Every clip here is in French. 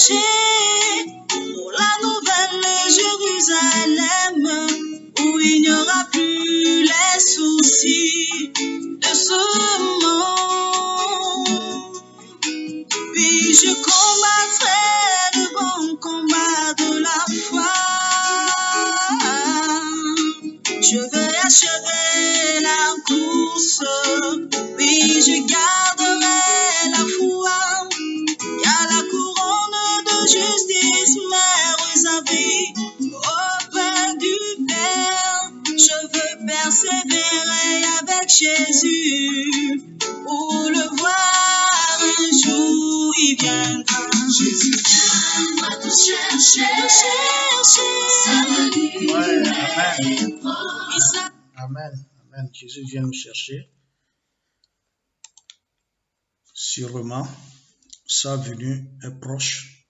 chercher pour la nouvelle Jérusalem où il n'y aura plus les soucis de ce monde. Puis je combattrai le bon combat de la foi. Je veux achever la course, puis je garderai la foi. Il y a la couronne de justice me réservée auprès du Père. Je veux persévérer avec Jésus pour le voir un jour il viendra. Jésus viendra te chercher. Ouais, amen. Amen, amen. Jésus vient nous chercher. Sûrement, sa venue est proche.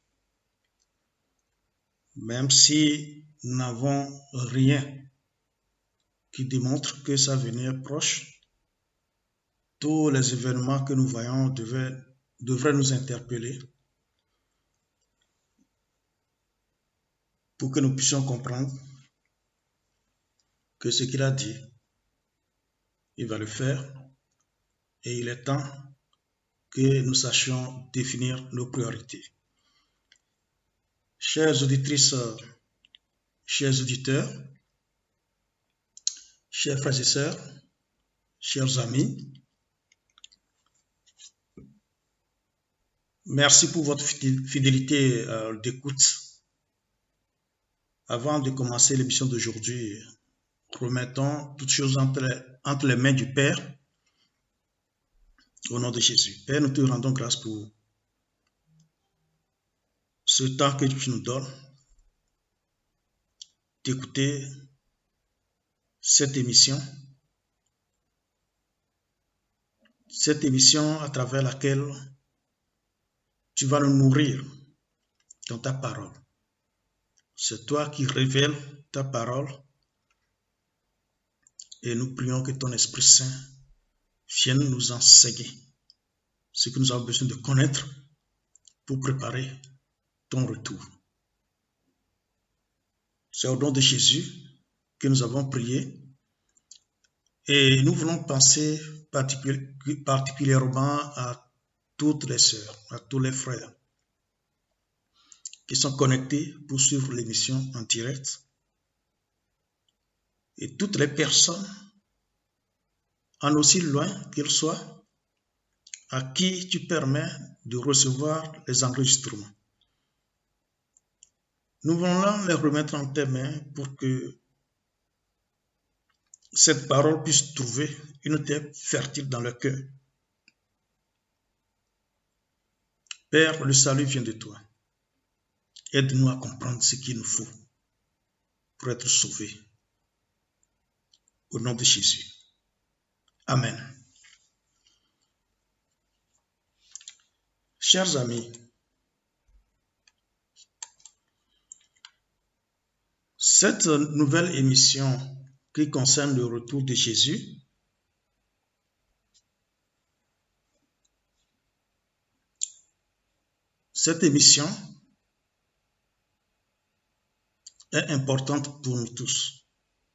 Même si nous n'avons rien qui démontre que sa venue est proche, tous les événements que nous voyons devraient nous interpeller pour que nous puissions comprendre que ce qu'il a dit, il va le faire et il est temps que nous sachions définir nos priorités. Chères auditrices, chers auditeurs, chers frères et sœurs, chers amis, merci pour votre fidélité d'écoute. Avant de commencer l'émission d'aujourd'hui, remettons toutes choses entre les mains du Père, au nom de Jésus. Père, nous te rendons grâce pour ce temps que tu nous donnes d'écouter cette émission à travers laquelle tu vas nous nourrir dans ta parole. C'est toi qui révèles ta parole et nous prions que ton Esprit Saint vienne nous enseigner ce que nous avons besoin de connaître pour préparer ton retour. C'est au nom de Jésus que nous avons prié et nous voulons penser particulièrement à toutes les sœurs, à tous les frères qui sont connectés pour suivre l'émission en direct et toutes les personnes, en aussi loin qu'elles soient, à qui tu permets de recevoir les enregistrements. Nous voulons les remettre en tes mains pour que cette parole puisse trouver une terre fertile dans le cœur. Père, le salut vient de toi. Aide-nous à comprendre ce qu'il nous faut pour être sauvés. Au nom de Jésus. Amen. Chers amis, cette nouvelle émission qui concerne le retour de Jésus cette émission est importante pour nous tous.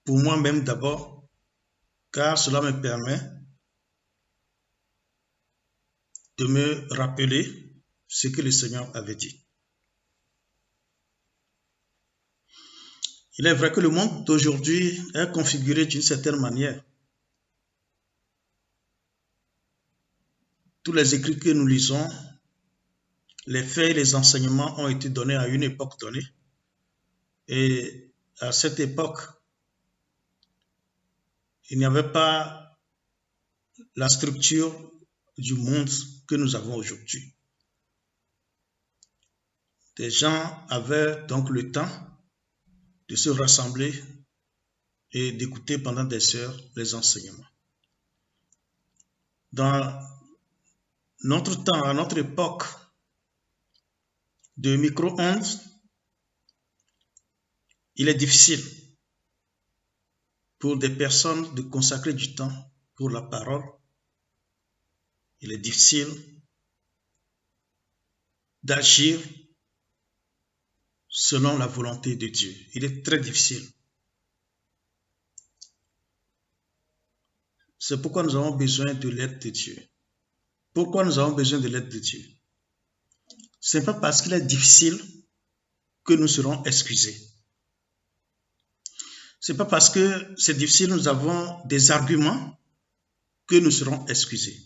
Pour moi-même d'abord, car cela me permet de me rappeler ce que le Seigneur avait dit. Il est vrai que le monde d'aujourd'hui est configuré d'une certaine manière. Tous les écrits que nous lisons, les faits et les enseignements ont été donnés à une époque donnée. Et à cette époque, il n'y avait pas la structure du monde que nous avons aujourd'hui. Des gens avaient donc le temps de se rassembler et d'écouter pendant des heures les enseignements. Dans notre temps, à notre époque de micro-ondes, il est difficile pour des personnes de consacrer du temps pour la parole. Il est difficile d'agir selon la volonté de Dieu. Il est très difficile. C'est pourquoi nous avons besoin de l'aide de Dieu. Pourquoi nous avons besoin de l'aide de Dieu? Ce n'est pas parce qu'il est difficile que nous serons excusés. Ce n'est pas parce que c'est difficile, nous avons des arguments que nous serons excusés.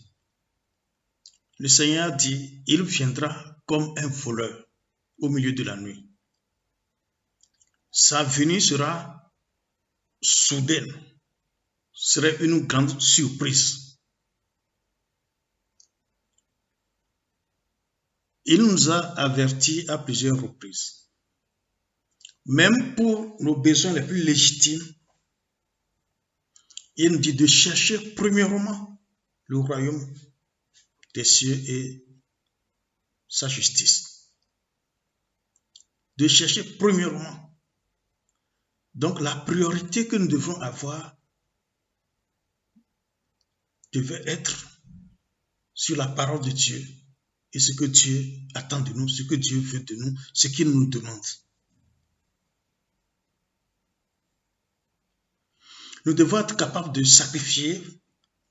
Le Seigneur dit, il viendra comme un voleur au milieu de la nuit. Sa venue sera soudaine, serait une grande surprise. Il nous a avertis à plusieurs reprises. Même pour nos besoins les plus légitimes, il nous dit de chercher premièrement le royaume des cieux et sa justice. De chercher premièrement. Donc la priorité que nous devons avoir devait être sur la parole de Dieu et ce que Dieu attend de nous, ce que Dieu veut de nous, ce qu'il nous demande. Nous devons être capables de sacrifier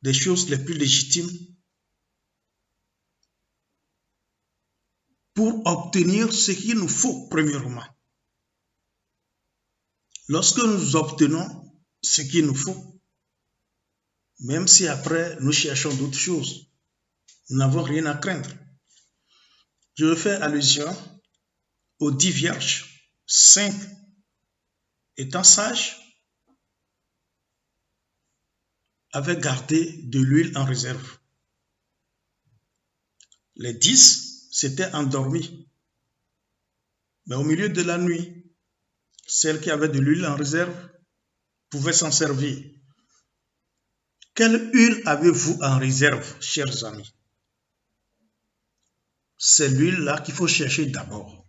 des choses les plus légitimes pour obtenir ce qu'il nous faut premièrement. Lorsque nous obtenons ce qu'il nous faut, même si après nous cherchons d'autres choses, nous n'avons rien à craindre. Je fais allusion aux 10 vierges, 5 étant sages, avaient gardé de l'huile en réserve. Les 10 s'étaient endormis. Mais au milieu de la nuit, celles qui avaient de l'huile en réserve pouvaient s'en servir. Quelle huile avez-vous en réserve, chers amis? C'est l'huile-là qu'il faut chercher d'abord.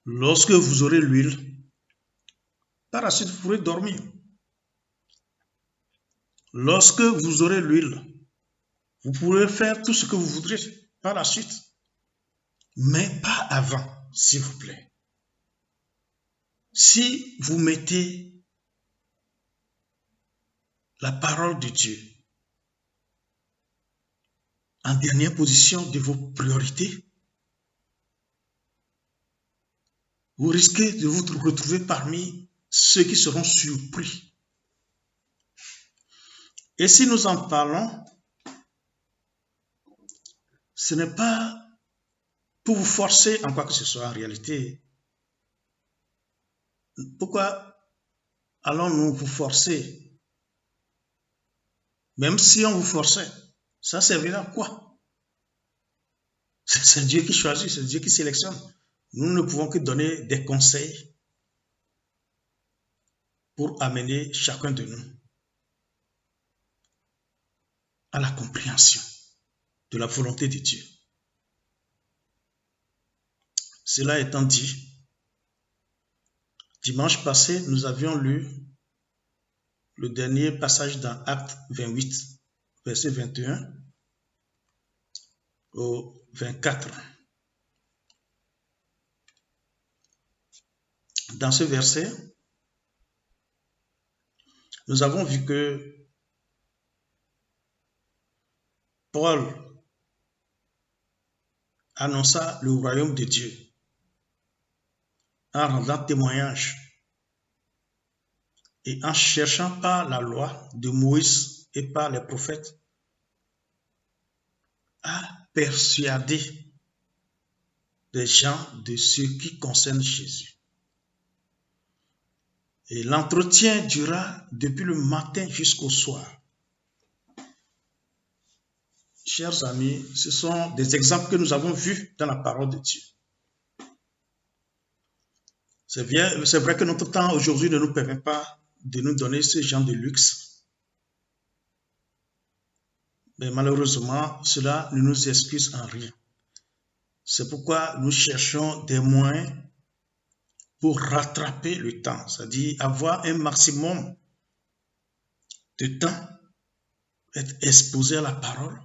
Lorsque vous aurez l'huile, par la suite, vous pourrez dormir. Lorsque vous aurez l'huile, vous pourrez faire tout ce que vous voudrez par la suite. Mais pas avant, s'il vous plaît. Si vous mettez la parole de Dieu en dernière position de vos priorités, vous risquez de vous retrouver parmi ceux qui seront surpris. Et si nous en parlons, ce n'est pas pour vous forcer en quoi que ce soit en réalité. Pourquoi allons-nous vous forcer? Même si on vous forçait, ça servira à quoi? C'est Dieu qui choisit, c'est Dieu qui sélectionne. Nous ne pouvons que donner des conseils pour amener chacun de nous à la compréhension de la volonté de Dieu. Cela étant dit, dimanche passé, nous avions lu le dernier passage dans Acte 28, verset 21 au 24. Dans ce verset, nous avons vu que Paul annonça le royaume de Dieu en rendant témoignage et en cherchant par la loi de Moïse et par les prophètes à persuader les gens de ce qui concerne Jésus. Et l'entretien dura depuis le matin jusqu'au soir. Chers amis, ce sont des exemples que nous avons vus dans la parole de Dieu. C'est vrai que notre temps aujourd'hui ne nous permet pas de nous donner ce genre de luxe. Mais malheureusement, cela ne nous excuse en rien. C'est pourquoi nous cherchons des moyens pour rattraper le temps, c'est-à-dire avoir un maximum de temps, être exposé à la parole,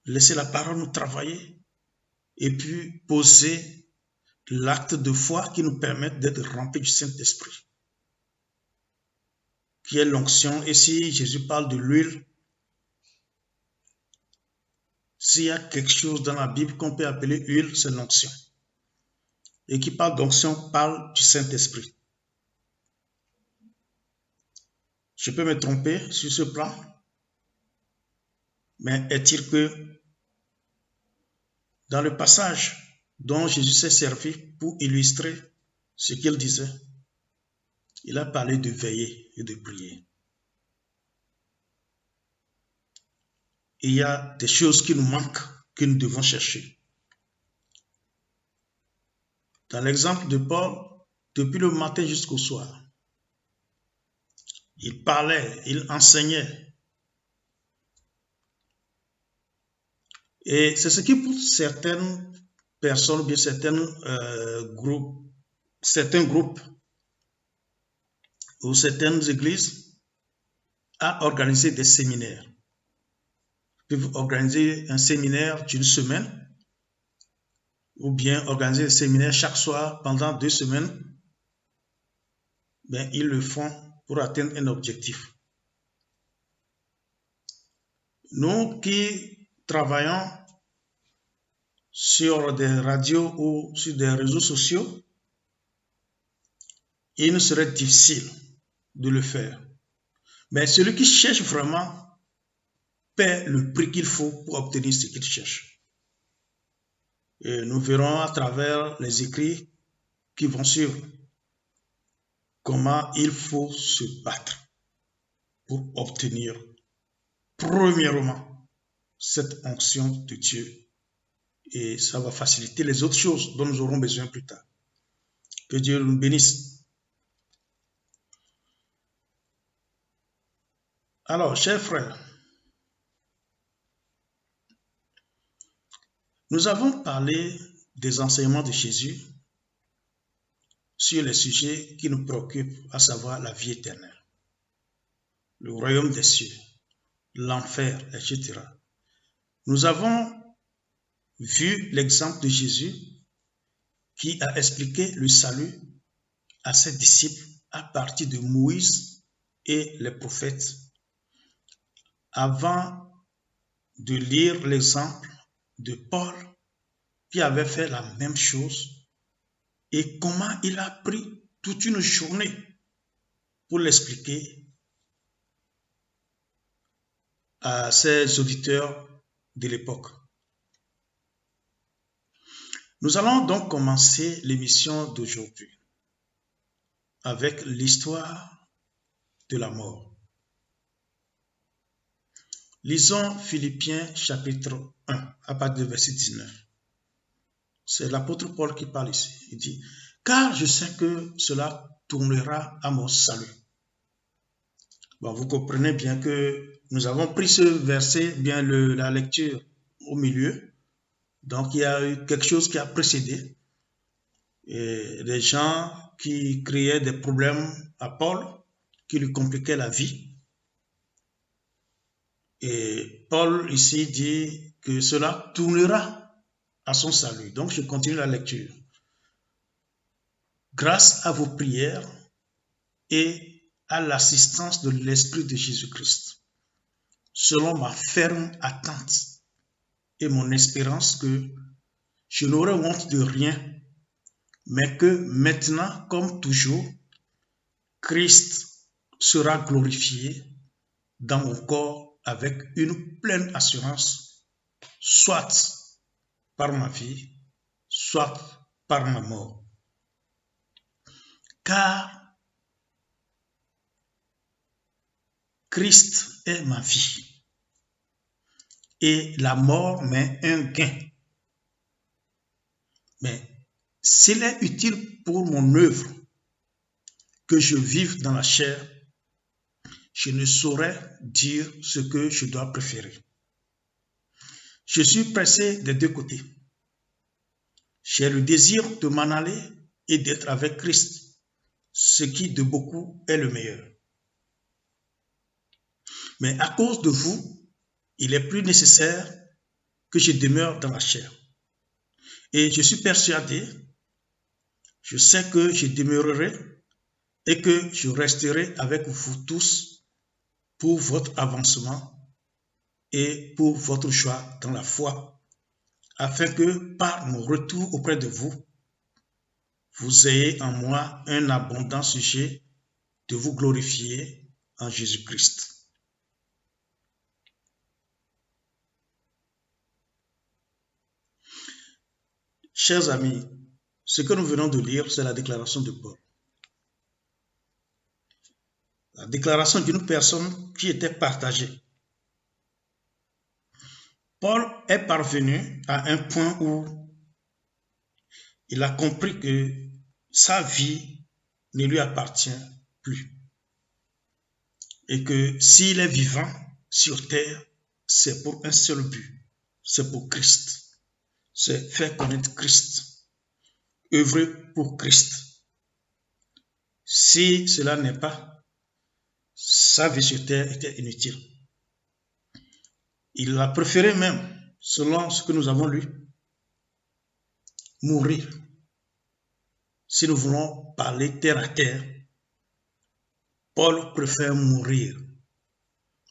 laisser la parole nous travailler et puis poser l'acte de foi qui nous permet d'être remplis du Saint-Esprit, qui est l'onction. Et si Jésus parle de l'huile, s'il y a quelque chose dans la Bible qu'on peut appeler huile, c'est l'onction. Et qui parle d'onction parle du Saint-Esprit. Je peux me tromper sur ce plan, mais est-il que dans le passage dont Jésus s'est servi pour illustrer ce qu'il disait, il a parlé de veiller et de prier. Il y a des choses qui nous manquent, que nous devons chercher. Dans l'exemple de Paul, depuis le matin jusqu'au soir, il parlait, il enseignait. Et c'est ce qui pousse certaines personnes, bien certains groupes ou certaines églises à organiser des séminaires. Ils peuvent organiser un séminaire d'une semaine ou bien organiser un séminaire chaque soir pendant 2 semaines. Ils le font pour atteindre un objectif. Nous qui travaillons sur des radios ou sur des réseaux sociaux, il nous serait difficile de le faire. Mais celui qui cherche vraiment paie le prix qu'il faut pour obtenir ce qu'il cherche. Et nous verrons à travers les écrits qui vont suivre comment il faut se battre pour obtenir premièrement cette onction de Dieu. Et ça va faciliter les autres choses dont nous aurons besoin plus tard. Que Dieu nous bénisse. Alors, chers frères, nous avons parlé des enseignements de Jésus sur les sujets qui nous préoccupent, à savoir la vie éternelle, le royaume des cieux, l'enfer, etc. Nous avons vu l'exemple de Jésus qui a expliqué le salut à ses disciples à partir de Moïse et les prophètes, avant de lire l'exemple de Paul qui avait fait la même chose et comment il a pris toute une journée pour l'expliquer à ses auditeurs de l'époque. Nous allons donc commencer l'émission d'aujourd'hui avec l'histoire de la mort. Lisons Philippiens chapitre 1 à partir du verset 19. C'est l'apôtre Paul qui parle ici. Il dit, « Car je sais que cela tournera à mon salut. » Bon, vous comprenez bien que nous avons pris ce verset, bien la lecture au milieu. Donc, il y a eu quelque chose qui a précédé. Et des gens qui créaient des problèmes à Paul, qui lui compliquaient la vie. Et Paul ici dit que cela tournera à son salut. Donc, je continue la lecture. Grâce à vos prières et à l'assistance de l'Esprit de Jésus-Christ, selon ma ferme attente et mon espérance que je n'aurai honte de rien, mais que maintenant, comme toujours, Christ sera glorifié dans mon corps avec une pleine assurance, soit par ma vie, soit par ma mort. Car Christ est ma vie et la mort m'est un gain. Mais s'il est utile pour mon œuvre que je vive dans la chair, je ne saurais dire ce que je dois préférer. Je suis pressé des 2 côtés. J'ai le désir de m'en aller et d'être avec Christ, ce qui de beaucoup est le meilleur. Mais à cause de vous, il est plus nécessaire que je demeure dans la chair. Et je suis persuadé Je sais que je demeurerai et que je resterai avec vous tous pour votre avancement et pour votre joie dans la foi, afin que par mon retour auprès de vous, vous ayez en moi un abondant sujet de vous glorifier en Jésus-Christ. Chers amis, ce que nous venons de lire, c'est la déclaration de Paul. La déclaration d'une personne qui était partagée. Paul est parvenu à un point où il a compris que sa vie ne lui appartient plus. Et que s'il est vivant sur terre, c'est pour un seul but, c'est pour Christ. C'est faire connaître Christ, œuvrer pour Christ. Si cela n'est pas, sa vie sur terre était inutile. Il a préféré même, selon ce que nous avons lu, mourir. Si nous voulons parler terre à terre, Paul préfère mourir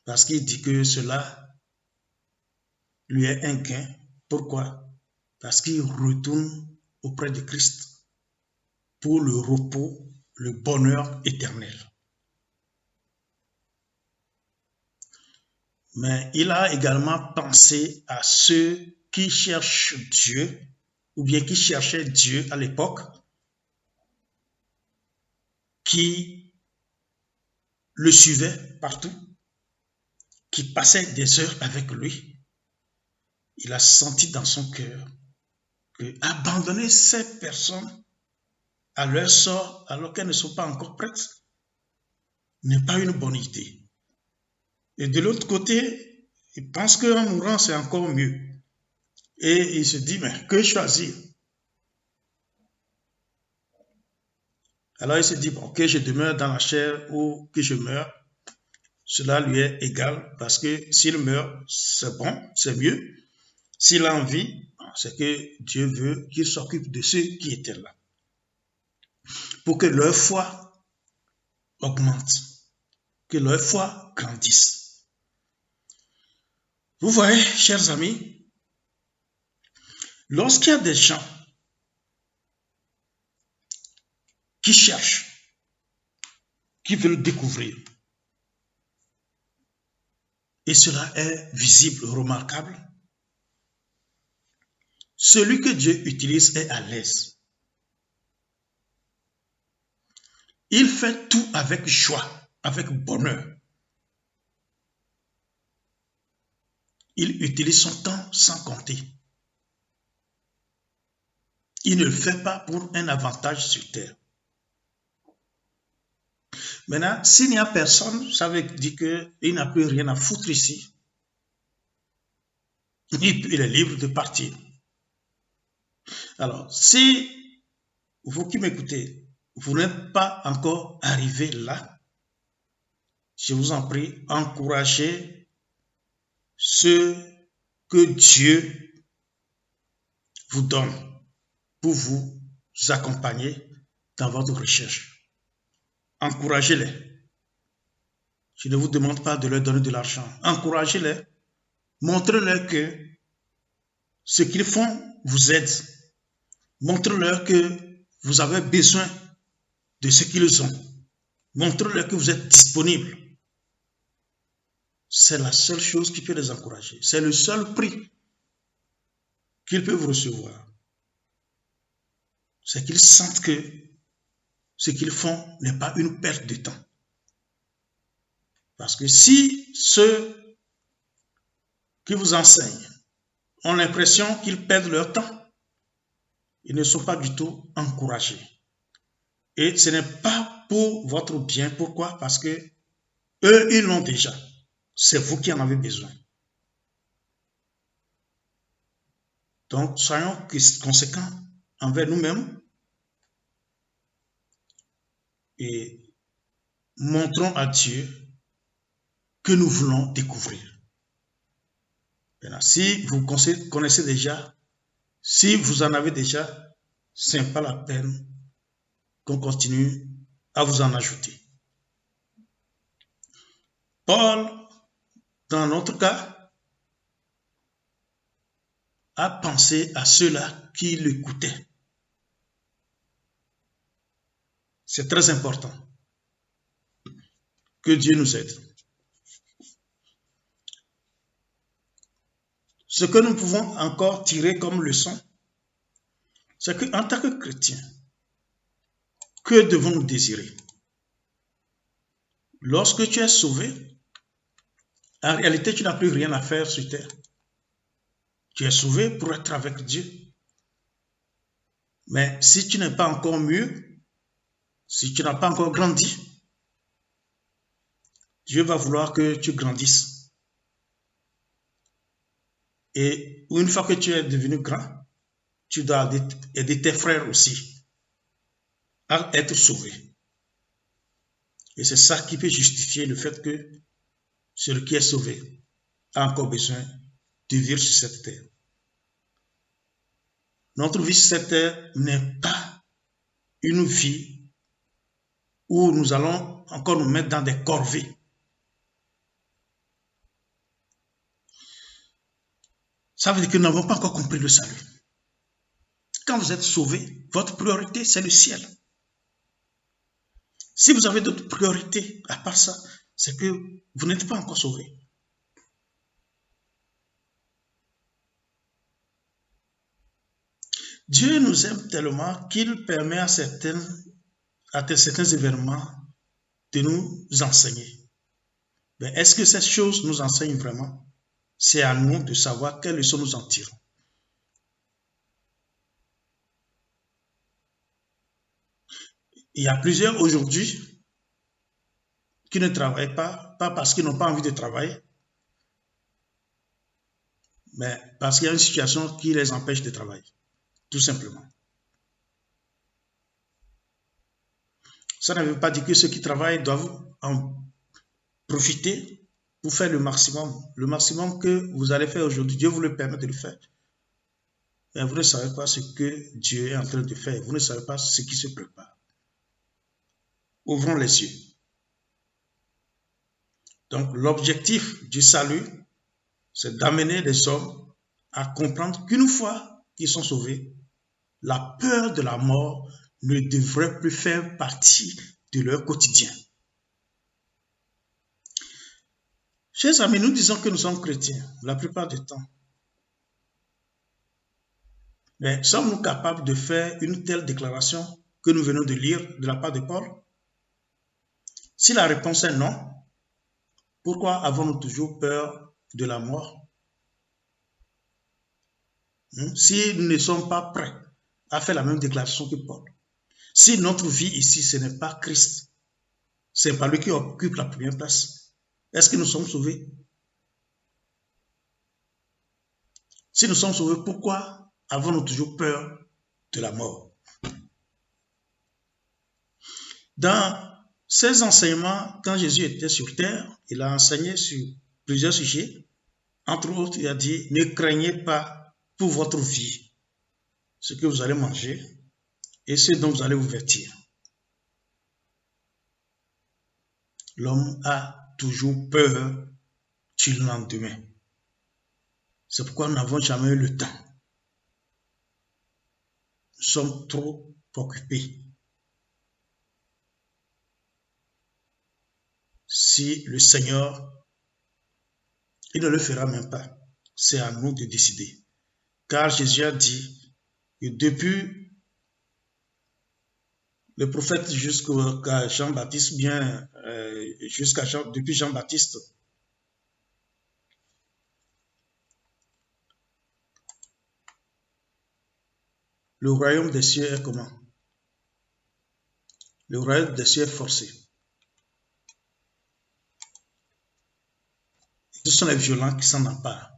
parce qu'il dit que cela lui est un gain. Pourquoi? Parce qu'il retourne auprès de Christ pour le repos, le bonheur éternel. Mais il a également pensé à ceux qui cherchent Dieu, ou bien qui cherchaient Dieu à l'époque, qui le suivaient partout, qui passaient des heures avec lui. Il a senti dans son cœur que abandonner ces personnes à leur sort alors qu'elles ne sont pas encore prêtes n'est pas une bonne idée. Et de l'autre côté, il pense qu'en mourant, c'est encore mieux. Et il se dit, mais que choisir? Alors il se dit, bon, que je demeure dans la chair ou que je meure, cela lui est égal parce que s'il meurt, c'est bon, c'est mieux. S'il a envie, c'est que Dieu veut qu'il s'occupe de ceux qui étaient là. Pour que leur foi augmente, que leur foi grandisse. Vous voyez, chers amis, lorsqu'il y a des gens qui cherchent, qui veulent découvrir, et cela est visible, remarquable, celui que Dieu utilise est à l'aise. Il fait tout avec joie, avec bonheur. Il utilise son temps sans compter. Il ne le fait pas pour un avantage sur terre. Maintenant, s'il n'y a personne, ça veut dire qu'il n'a plus rien à foutre ici. Il est libre de partir. Alors, si vous qui m'écoutez, vous n'êtes pas encore arrivé là, je vous en prie, encouragez ce que Dieu vous donne pour vous accompagner dans votre recherche. Encouragez-les. Je ne vous demande pas de leur donner de l'argent. Encouragez-les. Montrez-leur que ce qu'ils font vous aide. Montrez-leur que vous avez besoin de ce qu'ils ont. Montrez-leur que vous êtes disponible. C'est la seule chose qui peut les encourager. C'est le seul prix qu'ils peuvent recevoir. C'est qu'ils sentent que ce qu'ils font n'est pas une perte de temps. Parce que si ceux qui vous enseignent ont l'impression qu'ils perdent leur temps, ils ne sont pas du tout encouragés. Et ce n'est pas pour votre bien. Pourquoi? Parce que eux, ils l'ont déjà. C'est vous qui en avez besoin. Donc, soyons conséquents envers nous-mêmes et montrons à Dieu que nous voulons découvrir. Maintenant, si vous connaissez déjà, si vous en avez déjà, ce n'est pas la peine qu'on continue à vous en ajouter. Paul, dans notre cas, a pensé à ceux-là qui l'écoutaient. C'est très important. Que Dieu nous aide. Ce que nous pouvons encore tirer comme leçon, c'est qu'en tant que chrétiens, que devons-nous désirer? Lorsque tu es sauvé, en réalité, tu n'as plus rien à faire sur terre. Tu es sauvé pour être avec Dieu. Mais si tu n'es pas encore mieux, si tu n'as pas encore grandi, Dieu va vouloir que tu grandisses. Et une fois que tu es devenu grand, tu dois aider tes frères aussi à être sauvés. Et c'est ça qui peut justifier le fait que celui qui est sauvé a encore besoin de vivre sur cette terre. Notre vie sur cette terre n'est pas une vie où nous allons encore nous mettre dans des corvées. Ça veut dire que nous n'avons pas encore compris le salut. Quand vous êtes sauvé, votre priorité, c'est le ciel. Si vous avez d'autres priorités à part ça, c'est que vous n'êtes pas encore sauvé. Dieu nous aime tellement qu'il permet à certains événements de nous enseigner. Mais est-ce que ces choses nous enseignent vraiment? C'est à nous de savoir quelles leçons nous en tirons. Il y a plusieurs aujourd'hui qui ne travaillent pas parce qu'ils n'ont pas envie de travailler, mais parce qu'il y a une situation qui les empêche de travailler, tout simplement. Ça ne veut pas dire que ceux qui travaillent doivent en profiter pour faire le maximum. Le maximum que vous allez faire aujourd'hui, Dieu vous le permet de le faire. Mais vous ne savez pas ce que Dieu est en train de faire. Vous ne savez pas ce qui se prépare. Ouvrons les yeux. Donc, l'objectif du salut, c'est d'amener les hommes à comprendre qu'une fois qu'ils sont sauvés, la peur de la mort ne devrait plus faire partie de leur quotidien. Chers amis, nous disons que nous sommes chrétiens la plupart du temps. Mais sommes-nous capables de faire une telle déclaration que nous venons de lire de la part de Paul? Si la réponse est non, pourquoi avons-nous toujours peur de la mort? Si nous ne sommes pas prêts à faire la même déclaration que Paul, si notre vie ici, ce n'est pas Christ, ce n'est pas lui qui occupe la première place, est-ce que nous sommes sauvés? Si nous sommes sauvés, pourquoi avons-nous toujours peur de la mort? Dans ses enseignements, quand Jésus était sur terre, il a enseigné sur plusieurs sujets. Entre autres, il a dit, ne craignez pas pour votre vie, ce que vous allez manger et ce dont vous allez vous vêtir. L'homme a toujours peur du lendemain. C'est pourquoi nous n'avons jamais eu le temps. Nous sommes trop occupés. Si le Seigneur, il ne le fera même pas. C'est à nous de décider. Car Jésus a dit que depuis le prophète jusqu'à Jean-Baptiste, depuis Jean-Baptiste, le royaume des cieux est comment? Le royaume des cieux est forcé. Ce sont les violents qui s'en emparent.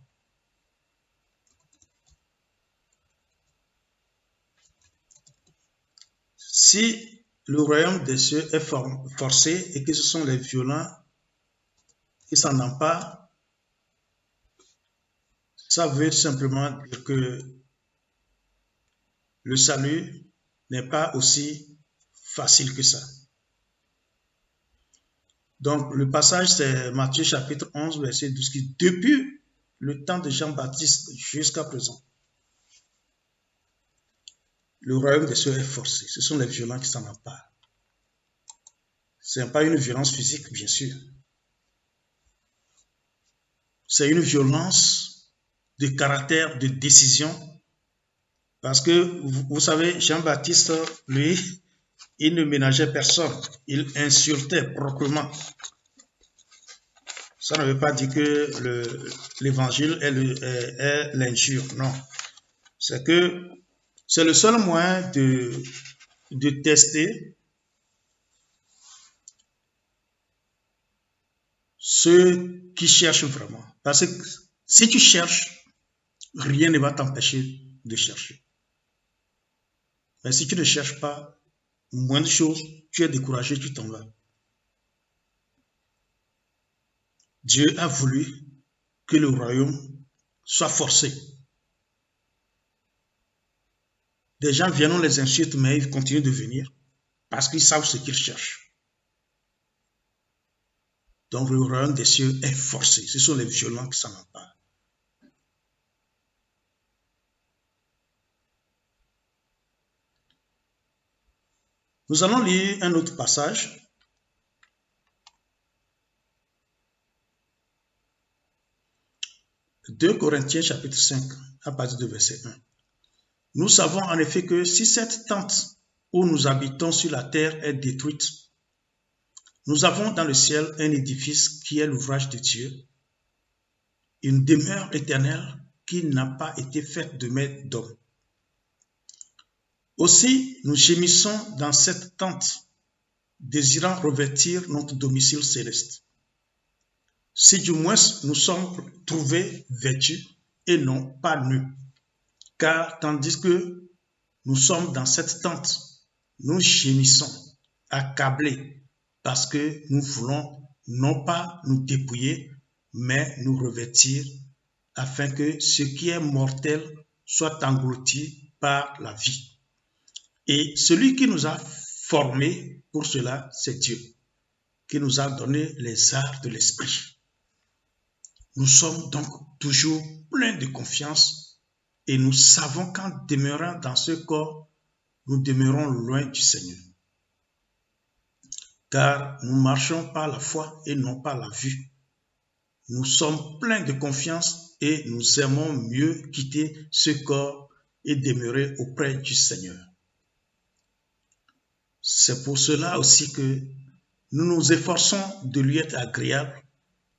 Si le royaume des cieux est forcé et que ce sont les violents qui s'en emparent, ça veut simplement dire que le salut n'est pas aussi facile que ça. Donc, le passage, c'est Matthieu chapitre 11, verset 12, qui dit, depuis le temps de Jean-Baptiste jusqu'à présent, le royaume des cieux est forcé. Ce sont les violents qui s'en emparent. Ce n'est pas une violence physique, bien sûr. C'est une violence de caractère, de décision. Parce que, vous savez, Jean-Baptiste, lui, il ne ménageait personne. Il insultait proprement. Ça ne veut pas dire que l'évangile est l'injure. Non. C'est que c'est le seul moyen de tester ceux qui cherchent vraiment. Parce que si tu cherches, rien ne va t'empêcher de chercher. Mais si tu ne cherches pas, moins de choses, tu es découragé, tu t'en vas. Dieu a voulu que le royaume soit forcé. Des gens viennent, on les insulte, mais ils continuent de venir parce qu'ils savent ce qu'ils cherchent. Donc le royaume des cieux est forcé. Ce sont les violents qui s'en emparent. Nous allons lire un autre passage. « 2 Corinthiens chapitre 5, à partir du verset 1. Nous savons en effet que si cette tente où nous habitons sur la terre est détruite, nous avons dans le ciel un édifice qui est l'ouvrage de Dieu, une demeure éternelle qui n'a pas été faite de main d'homme. Aussi, nous gémissons dans cette tente, désirant revêtir notre domicile céleste. Si du moins nous sommes trouvés vêtus et non pas nus. Car tandis que nous sommes dans cette tente, nous gémissons, accablés, parce que nous voulons non pas nous dépouiller, mais nous revêtir, afin que ce qui est mortel soit englouti par la vie. Et celui qui nous a formés pour cela, c'est Dieu, qui nous a donné les arts de l'esprit. Nous sommes donc toujours pleins de confiance et nous savons qu'en demeurant dans ce corps, nous demeurons loin du Seigneur. Car nous marchons par la foi et non par la vue. Nous sommes pleins de confiance et nous aimons mieux quitter ce corps et demeurer auprès du Seigneur. C'est pour cela aussi que nous nous efforçons de lui être agréables,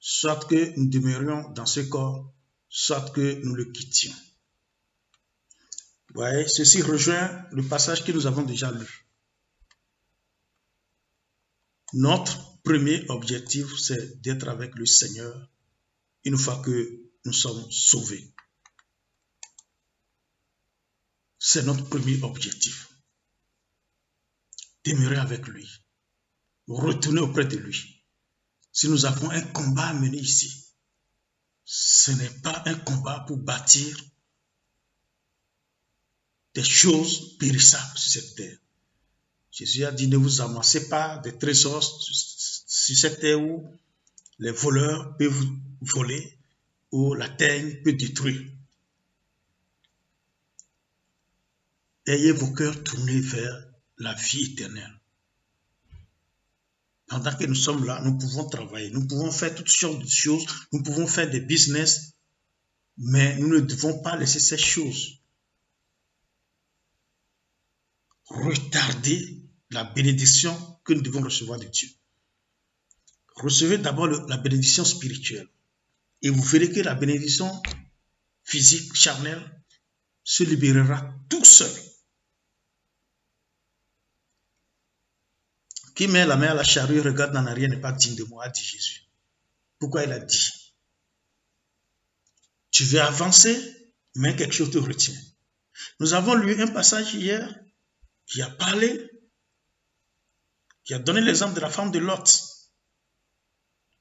soit que nous demeurions dans ce corps, soit que nous le quittions. Vous voyez, ceci rejoint le passage que nous avons déjà lu. Notre premier objectif, c'est d'être avec le Seigneur une fois que nous sommes sauvés. C'est notre premier objectif. Demeurer avec lui, retourner auprès de lui. Si nous avons un combat à mener ici, ce n'est pas un combat pour bâtir des choses périssables sur cette terre. Jésus a dit, ne vous amassez pas des trésors sur cette terre où les voleurs peuvent vous voler, où la terre peut détruire. Ayez vos cœurs tournés vers la vie éternelle. Pendant que nous sommes là, nous pouvons travailler, nous pouvons faire toutes sortes de choses, nous pouvons faire des business, mais nous ne devons pas laisser ces choses retarder la bénédiction que nous devons recevoir de Dieu. Recevez d'abord la bénédiction spirituelle et vous verrez que la bénédiction physique, charnelle, se libérera tout seul. Qui met la main à la charrue, regarde en arrière, n'est pas digne de moi, a dit Jésus. Pourquoi il a dit? Tu veux avancer, mais quelque chose te retient. Nous avons lu un passage hier qui a parlé, qui a donné l'exemple de la femme de Lot.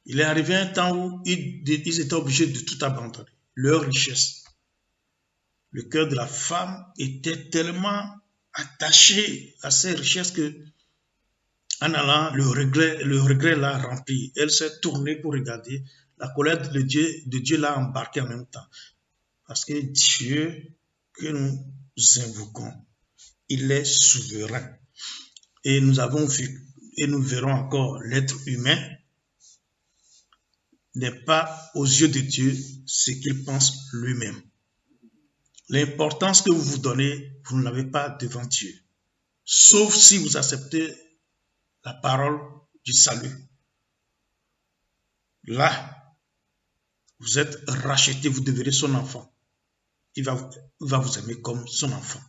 Il est arrivé un temps où ils étaient obligés de tout abandonner, leur richesse. Le cœur de la femme était tellement attaché à ses richesses que En allant, le regret l'a rempli. Elle s'est tournée pour regarder. La colère de Dieu l'a embarqué en même temps. Parce que Dieu que nous invoquons, il est souverain. Et nous avons vu, et nous verrons encore, l'être humain n'est pas aux yeux de Dieu ce qu'il pense lui-même. L'importance que vous vous donnez, vous ne l'avez pas devant Dieu. Sauf si vous acceptez la parole du salut. Là, vous êtes racheté, vous devenez son enfant. Il va vous aimer comme son enfant.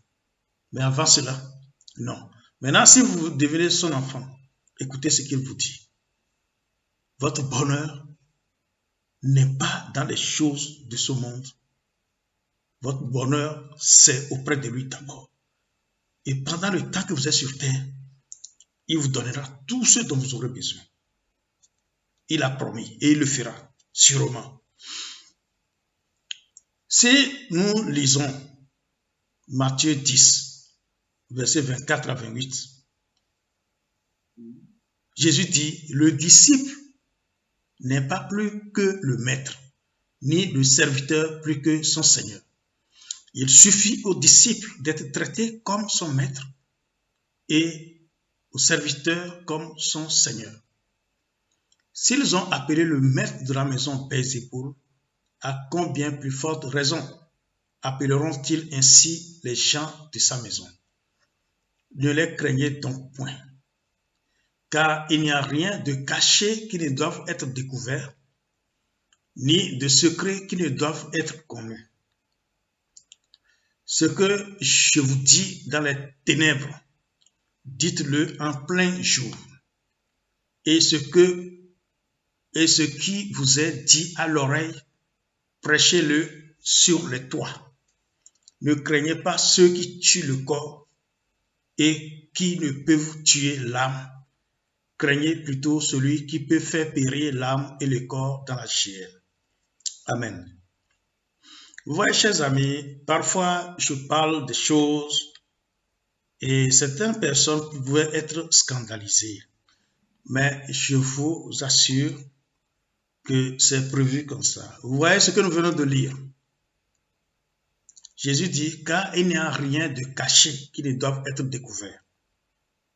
Mais avant cela, non. Maintenant, si vous devenez son enfant, écoutez ce qu'il vous dit. Votre bonheur n'est pas dans les choses de ce monde. Votre bonheur, c'est auprès de lui d'abord. Et pendant le temps que vous êtes sur terre, il vous donnera tout ce dont vous aurez besoin. Il a promis et il le fera, sûrement. Si nous lisons Matthieu 10, versets 24 à 28, Jésus dit, le disciple n'est pas plus que le maître, ni le serviteur plus que son Seigneur. Il suffit au disciple d'être traité comme son maître et au serviteur comme son Seigneur. S'ils ont appelé le maître de la maison Beelzéboul, à combien plus forte raison appelleront-ils ainsi les gens de sa maison? Ne les craignez donc point, car il n'y a rien de caché qui ne doive être découvert, ni de secret qui ne doivent être connus. Ce que je vous dis dans les ténèbres, dites-le en plein jour, et ce qui vous est dit à l'oreille, prêchez-le sur les toits. Ne craignez pas ceux qui tuent le corps et qui ne peuvent tuer l'âme. Craignez plutôt celui qui peut faire périr l'âme et le corps dans la chair. Amen. Vous voyez, chers amis, parfois je parle des choses et certaines personnes pouvaient être scandalisées. Mais je vous assure que c'est prévu comme ça. Vous voyez ce que nous venons de lire. Jésus dit, car il n'y a rien de caché qui ne doive être découvert.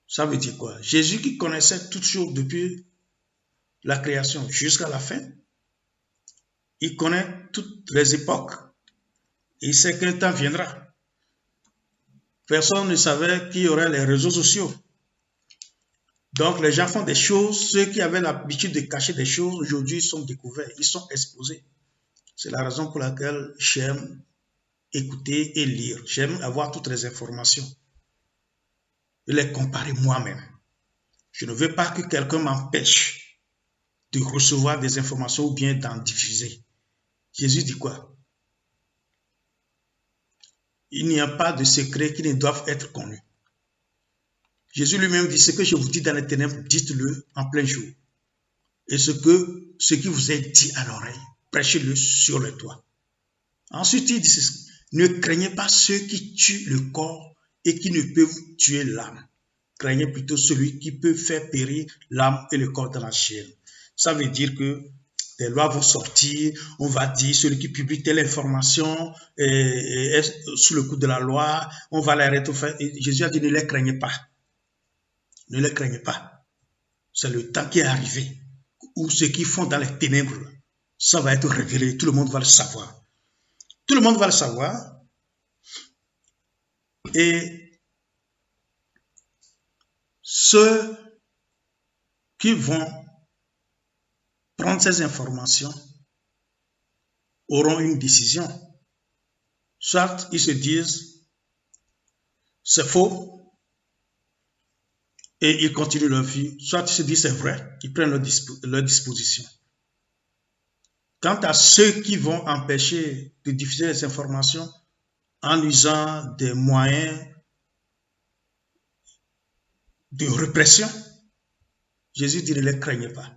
Ça veut dire quoi? Jésus qui connaissait toutes choses depuis la création jusqu'à la fin, il connaît toutes les époques. Il sait qu'un temps viendra. Personne ne savait qu'il y aurait les réseaux sociaux. Donc les gens font des choses, ceux qui avaient l'habitude de cacher des choses, aujourd'hui sont découverts, ils sont exposés. C'est la raison pour laquelle j'aime écouter et lire. J'aime avoir toutes les informations et les comparer moi-même. Je ne veux pas que quelqu'un m'empêche de recevoir des informations ou bien d'en diffuser. Jésus dit quoi? Il n'y a pas de secrets qui ne doivent être connus. Jésus lui-même dit, ce que je vous dis dans les ténèbres, dites-le en plein jour. Et ce qui vous est dit à l'oreille, prêchez-le sur le toit. Ensuite, il dit, ne craignez pas ceux qui tuent le corps et qui ne peuvent tuer l'âme. Craignez plutôt celui qui peut faire périr l'âme et le corps dans la chair. Ça veut dire que des lois vont sortir, on va dire celui qui publie telle information est sous le coup de la loi, on va l'arrêter. Jésus a dit, ne les craignez pas. Ne les craignez pas. C'est le temps qui est arrivé où ceux qui font dans les ténèbres, ça va être révélé, tout le monde va le savoir. Tout le monde va le savoir. Et ceux qui vont prendre ces informations auront une décision. Soit ils se disent, c'est faux, et ils continuent leur vie, soit ils se disent c'est vrai, ils prennent leur disposition. Quant à ceux qui vont empêcher de diffuser les informations en usant des moyens de répression, Jésus dit ne les craignez pas.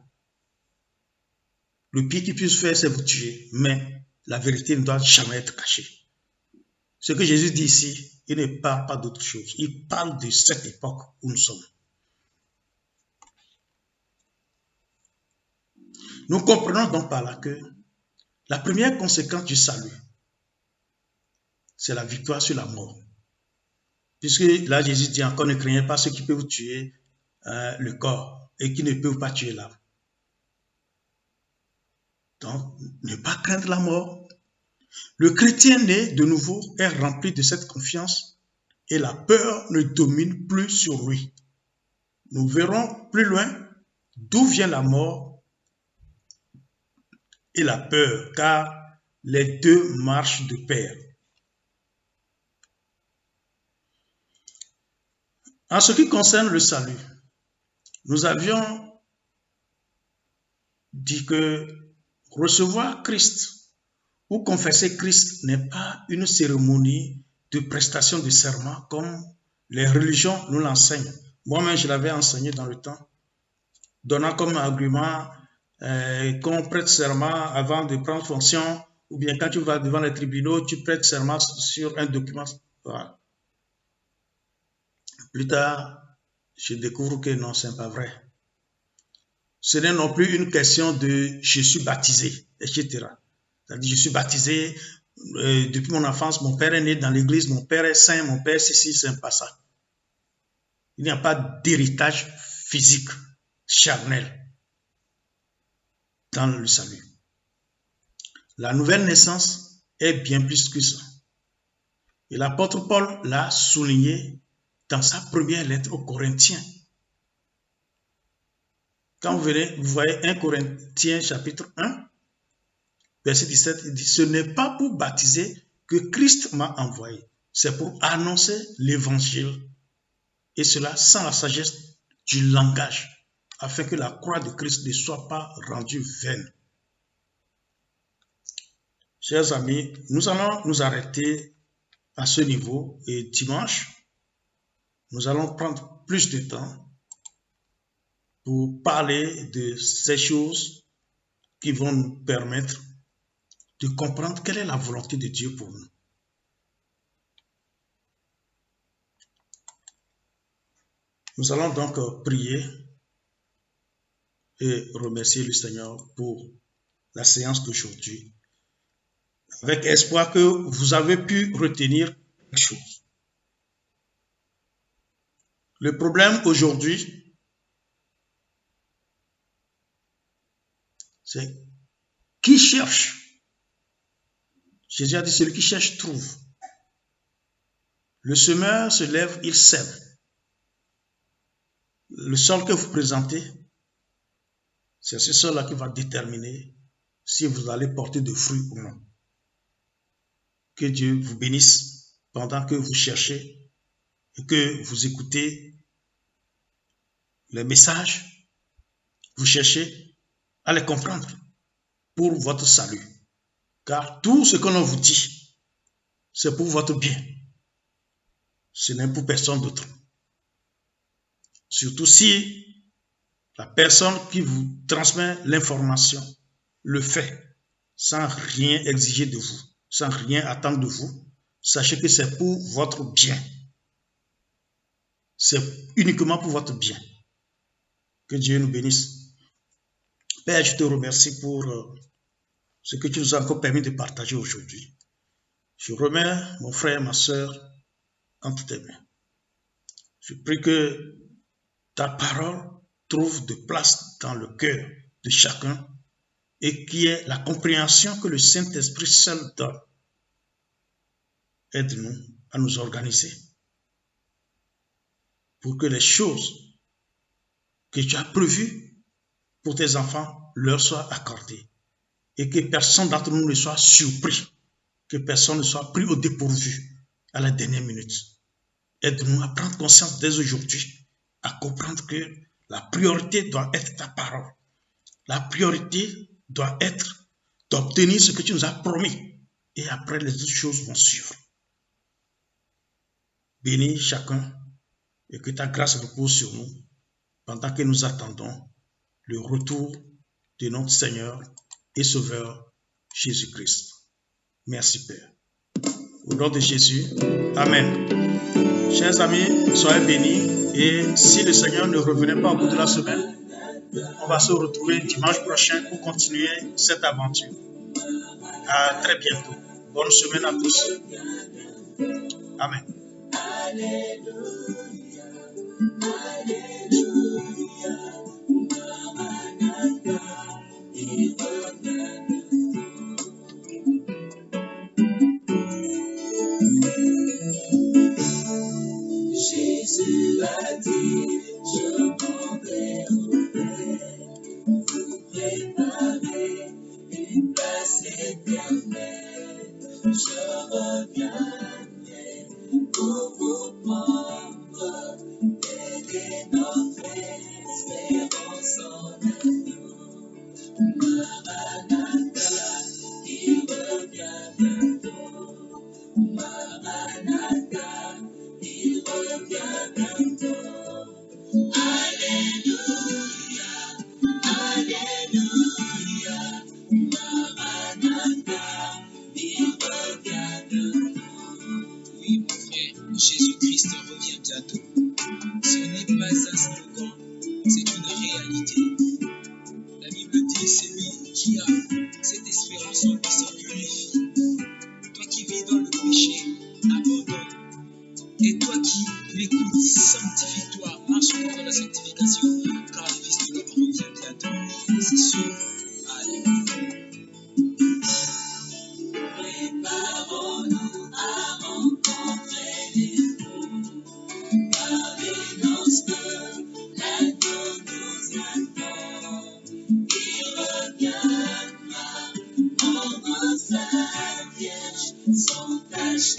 Le pire qu'ils puissent faire, c'est vous tuer, mais la vérité ne doit jamais être cachée. Ce que Jésus dit ici, il ne parle pas d'autre chose. Il parle de cette époque où nous sommes. Nous comprenons donc par là que la première conséquence du salut, c'est la victoire sur la mort. Puisque là, Jésus dit encore, ne craignez pas ceux qui peuvent vous tuer le corps et qui ne peuvent pas tuer l'âme. Donc, ne pas craindre la mort. Le chrétien né de nouveau est rempli de cette confiance et la peur ne domine plus sur lui. Nous verrons plus loin d'où vient la mort et la peur, car les deux marchent de pair. En ce qui concerne le salut, nous avions dit que recevoir Christ ou confesser Christ n'est pas une cérémonie de prestation de serment comme les religions nous l'enseignent. Moi-même, je l'avais enseigné dans le temps, donnant comme argument qu'on prête serment avant de prendre fonction, ou bien quand tu vas devant les tribunaux, tu prêtes serment sur un document. Voilà. Plus tard, je découvre que non, ce n'est pas vrai. Ce n'est non plus une question de « je suis baptisé », etc. C'est-à-dire, je suis baptisé depuis mon enfance, mon père est né dans l'église, mon père est saint, mon père ceci, c'est pas ça. Il n'y a pas d'héritage physique, charnel dans le salut. La nouvelle naissance est bien plus que ça. Et l'apôtre Paul l'a souligné dans sa première lettre aux Corinthiens. Quand vous voyez 1 Corinthiens chapitre 1, verset 17, il dit « Ce n'est pas pour baptiser que Christ m'a envoyé, c'est pour annoncer l'évangile, et cela sans la sagesse du langage, afin que la croix de Christ ne soit pas rendue vaine. » Chers amis, nous allons nous arrêter à ce niveau et dimanche, nous allons prendre plus de temps pour parler de ces choses qui vont nous permettre de comprendre quelle est la volonté de Dieu pour nous. Nous allons donc prier et remercier le Seigneur pour la séance d'aujourd'hui, avec espoir que vous avez pu retenir quelque chose. Le problème aujourd'hui, c'est qui cherche. Jésus a dit, celui qui cherche trouve. Le semeur se lève, il sème. Le sol que vous présentez, c'est ce sol-là qui va déterminer si vous allez porter de fruits ou non. Que Dieu vous bénisse pendant que vous cherchez et que vous écoutez les messages. Vous cherchez à les comprendre pour votre salut. Car tout ce que l'on vous dit, c'est pour votre bien. Ce n'est pour personne d'autre. Surtout si la personne qui vous transmet l'information le fait sans rien exiger de vous, sans rien attendre de vous, sachez que c'est pour votre bien. C'est uniquement pour votre bien. Que Dieu nous bénisse. Père, je te remercie pour ce que tu nous as encore permis de partager aujourd'hui. Je remets mon frère et ma soeur entre tes mains. Je prie que ta parole trouve de place dans le cœur de chacun et qu'il y ait la compréhension que le Saint-Esprit seul donne. Aide-nous à nous organiser pour que les choses que tu as prévues pour tes enfants leur soient accordées et que personne d'entre nous ne soit surpris, que personne ne soit pris au dépourvu à la dernière minute. Aide-nous à prendre conscience dès aujourd'hui, à comprendre que la priorité doit être ta parole. La priorité doit être d'obtenir ce que tu nous as promis et après les autres choses vont suivre. Bénis chacun et que ta grâce repose sur nous pendant que nous attendons le retour de notre Seigneur et Sauveur Jésus-Christ. Merci Père. Au nom de Jésus, Amen. Chers amis, soyez bénis et si le Seigneur ne revenait pas au bout de la semaine, On va se retrouver dimanche prochain pour continuer cette aventure. À très bientôt. Bonne semaine à tous. Amen. Jésus a dit, je m'en vais vous préparer une place éternelle. Je reviendrai pour vous prendre, aider notre espérance en agneau. Maranatha, il revient bientôt. Maranatha, il revient bientôt. Alléluia, Alléluia. Maranatha, il revient bientôt. Oui, mon frère, Jésus-Christ revient bientôt. Ce n'est pas un slogan, c'est une réalité. La Bible dit, celui qui a cette espérance en lui se purifie. Toi qui vis dans le péché, abandonne. Et toi qui m'écoutes, sanctifie-toi, marche dans la sanctification, car le Fils de l'homme revient bientôt. C'est sûr. Alléluia. Préparons-nous à rencontrer l'époux, par les noces de l'agneau nous attend. Il reviendra, prendre sa vierge, sans tache.